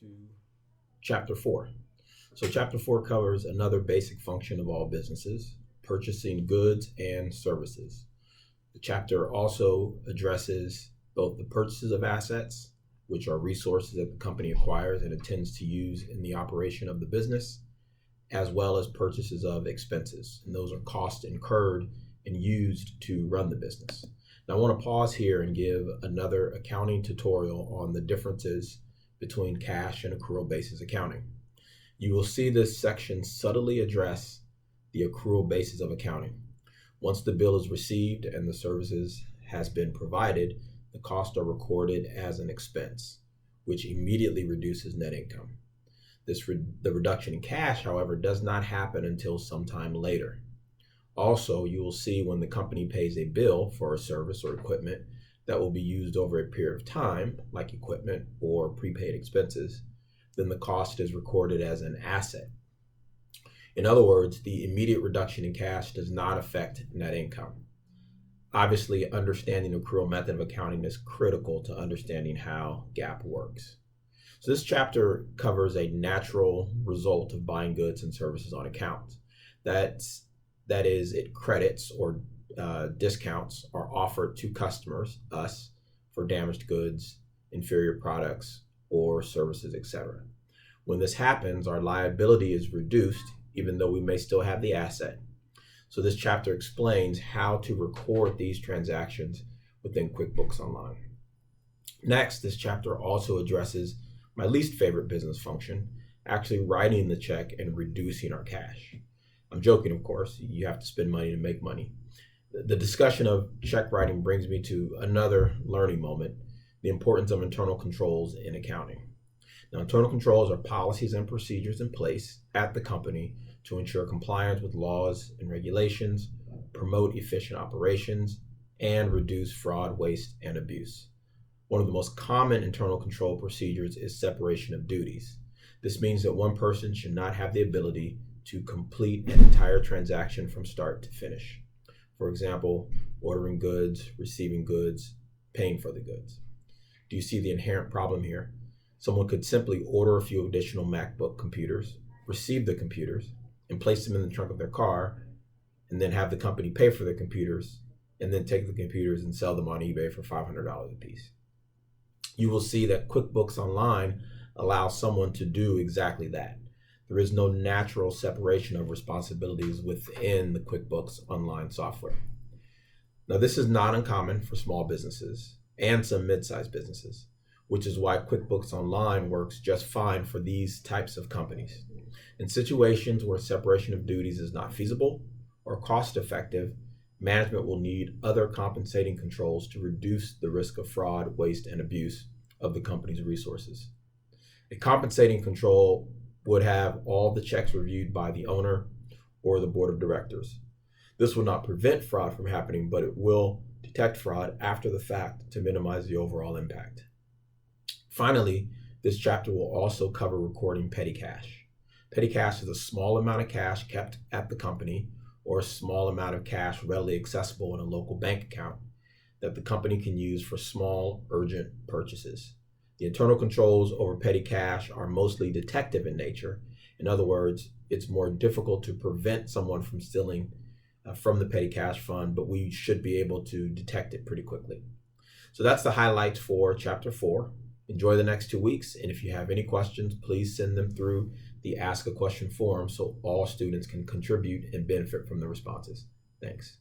to Chapter 4. So Chapter 4 covers another basic function of all businesses, purchasing goods and services. The chapter also addresses both the purchases of assets, which are resources that the company acquires and intends to use in the operation of the business, as well as purchases of expenses. And those are costs incurred and used to run the business. Now I want to pause here and give another accounting tutorial on the differences between cash and accrual basis accounting. You will see this section subtly address the accrual basis of accounting. Once the bill is received and the services has been provided, the costs are recorded as an expense, which immediately reduces net income. The reduction in cash, however, does not happen until sometime later. Also, you will see when the company pays a bill for a service or equipment that will be used over a period of time, like equipment or prepaid expenses, then the cost is recorded as an asset. In other words, the immediate reduction in cash does not affect net income. Obviously, understanding the accrual method of accounting is critical to understanding how GAAP works. So this chapter covers a natural result of buying goods and services on account. That is, it credits or discounts are offered to customers, us, for damaged goods, inferior products, or services, etc. When this happens, our liability is reduced, even though we may still have the asset. So this chapter explains how to record these transactions within QuickBooks Online. Next, this chapter also addresses my least favorite business function, actually writing the check and reducing our cash. I'm joking, of course. You have to spend money to make money. The discussion of check writing brings me to another learning moment, the importance of internal controls in accounting. Now, internal controls are policies and procedures in place at the company to ensure compliance with laws and regulations, promote efficient operations, and reduce fraud, waste, and abuse. One of the most common internal control procedures is separation of duties. This means that one person should not have the ability to complete an entire transaction from start to finish. For example, ordering goods, receiving goods, paying for the goods. Do you see the inherent problem here? Someone could simply order a few additional MacBook computers, receive the computers, and place them in the trunk of their car, and then have the company pay for the computers, and then take the computers and sell them on eBay for $500 a piece. You will see that QuickBooks Online allows someone to do exactly that. There is no natural separation of responsibilities within the QuickBooks Online software. Now, this is not uncommon for small businesses and some mid-sized businesses, which is why QuickBooks Online works just fine for these types of companies. In situations where separation of duties is not feasible or cost-effective, management will need other compensating controls to reduce the risk of fraud, waste, and abuse of the company's resources. A compensating control would have all the checks reviewed by the owner or the board of directors. This will not prevent fraud from happening, but it will detect fraud after the fact to minimize the overall impact. Finally, this chapter will also cover recording petty cash. Petty cash is a small amount of cash kept at the company or a small amount of cash readily accessible in a local bank account that the company can use for small, urgent purchases. The internal controls over petty cash are mostly detective in nature. In other words, it's more difficult to prevent someone from stealing from the petty cash fund, but we should be able to detect it pretty quickly. So that's the highlights for Chapter 4. Enjoy the next 2 weeks, and if you have any questions, please send them through the Ask a Question forum so all students can contribute and benefit from the responses. Thanks.